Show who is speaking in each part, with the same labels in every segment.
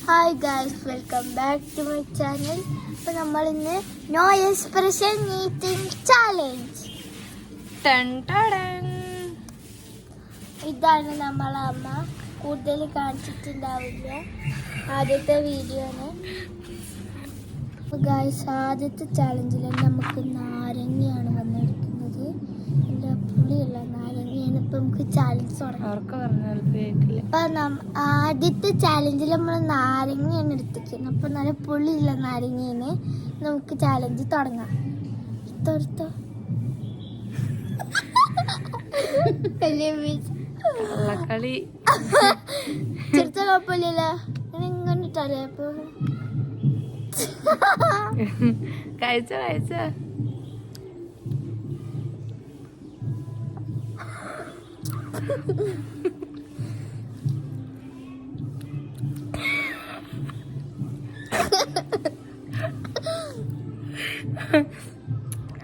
Speaker 1: Hi guys, welcome back to my channel. അപ്പോൾ നമ്മൾ ഇന്ന് നോ എക്സ്പ്രഷൻ ഈറ്റിംഗ് ചാലഞ്ച്. ഇതാണ് നമ്മളെ അമ്മ കൂടുതൽ കാണിച്ചിട്ടുണ്ടാവില്ല, ആദ്യത്തെ വീഡിയോന്. അപ്പോൾ ഗൈസ്, ആദ്യത്തെ ചാലഞ്ചിൽ നമുക്ക് നാരങ്ങയാണ് വന്നെടുക്കുന്നത്. എൻ്റെ പുളിയുള്ള നാരങ്ങയാണ്. ഇപ്പം നമുക്ക് ചാലഞ്ച് തുടങ്ങാം. അപ്പം ആദ്യത്തെ ചാലഞ്ചിൽ നമ്മൾ നാരങ്ങയാണ് എടുത്തിരിക്കുന്നത്. അപ്പം നല്ല പുളിയുള്ള നാരങ്ങയാണ്. നമുക്ക് ചാലഞ്ച് തുടങ്ങാം. എടുത്തോ ചെറുത്ത കുഴപ്പമില്ലല്ലോ. ഇങ്ങനെ ഇട്ടാലേ അപ്പൊ
Speaker 2: കഴിച്ച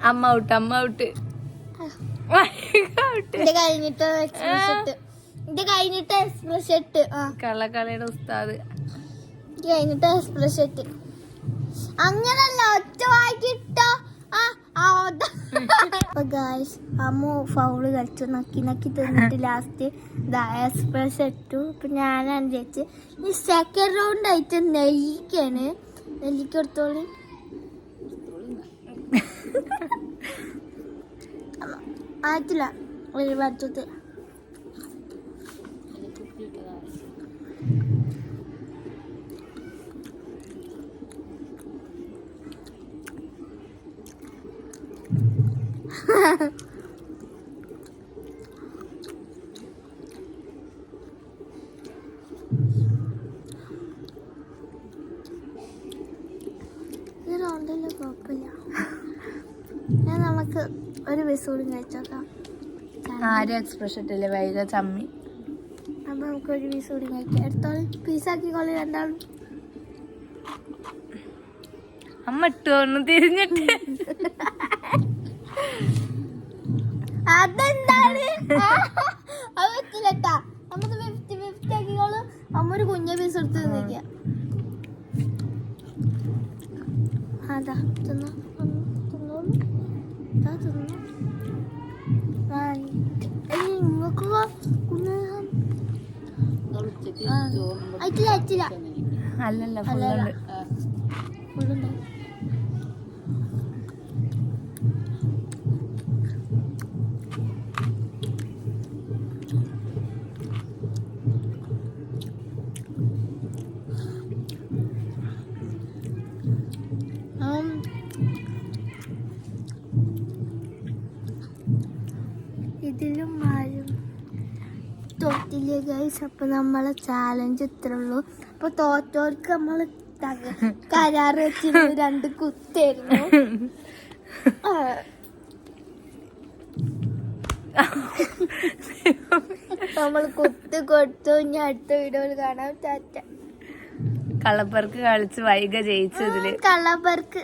Speaker 2: അമ്മ ഔട്ട്
Speaker 1: കഴിഞ്ഞിട്ട് എക്സ്പ്രസ് ഇട്ട്
Speaker 2: കള്ളക്കളിയുടെ ഉസ്താദ്
Speaker 1: കഴിഞ്ഞിട്ട് എക്സ്പ്രസ് ഇട്ട് അങ്ങനല്ല ഒറ്റ വായിക്കിട്ടോ. അമ്മ ഫൗള് കളിച്ചു, നക്കി തിന്നിട്ട് ലാസ്റ്റ് എക്സ്പ്രസ് ഇട്ടു. ഇപ്പൊ ഞാനാണ് ജയിച്ച്. ഈ സെക്കൻഡ് റൗണ്ട് ആയിട്ട് നെല്ലിക്കാണ്. നെല്ലിക്ക എടുത്തോളി. ആയിട്ടില്ല ഒരു പറ്റത്ത്. ഈ റൗണ്ടില് കുഴപ്പമില്ല. നമുക്ക് ഒരു പീസ് കൂടി കഴിച്ചോക്കാം.
Speaker 2: ആരും എക്സ്പ്രഷൻ ഇട്ടില്ലേ, വൈക ചമ്മി.
Speaker 1: അപ്പൊ നമുക്ക് ഒരു പീസ് കൂടി കഴിക്കാം. എടുത്തോളം പീസാക്കിക്കോളി രണ്ടാളും.
Speaker 2: അമ്മ ഇട്ടു തിരിഞ്ഞിട്ട്
Speaker 1: അതെന്താണ് അത് പറ്റില്ലട്ടാ. നമുക്ക് 50-50 ആക്കിക്കോളൂ. അമ്മ ഒരു കുഞ്ഞ പീസ് എടുത്ത് നിൽക്കുക. അതാ തിന്നോ തിന്നോളൂ. അയച്ചില്ല
Speaker 2: അല്ലല്ല
Speaker 1: ഫുള്ളുണ്ട്. ഇതിലും ആരും തോറ്റില്ല ഗൈസ്. അപ്പൊ നമ്മളെ ചാലഞ്ച് ഇത്രേ ഉള്ളൂ. അപ്പൊ തോറ്റോർക്ക് നമ്മൾ കരാറ് വെച്ചിരുന്നു 2 കുത്തായിരുന്നു. നമ്മൾ കുത്ത് കൊടുത്തു. ഇനി അടുത്ത വീഡിയോയിൽ കാണാം. ടാറ്റ.
Speaker 2: കള്ളപ്പർക്ക് കളിച്ച് വൈക ജയിച്ചതില്
Speaker 1: കള്ളപ്പർക്ക്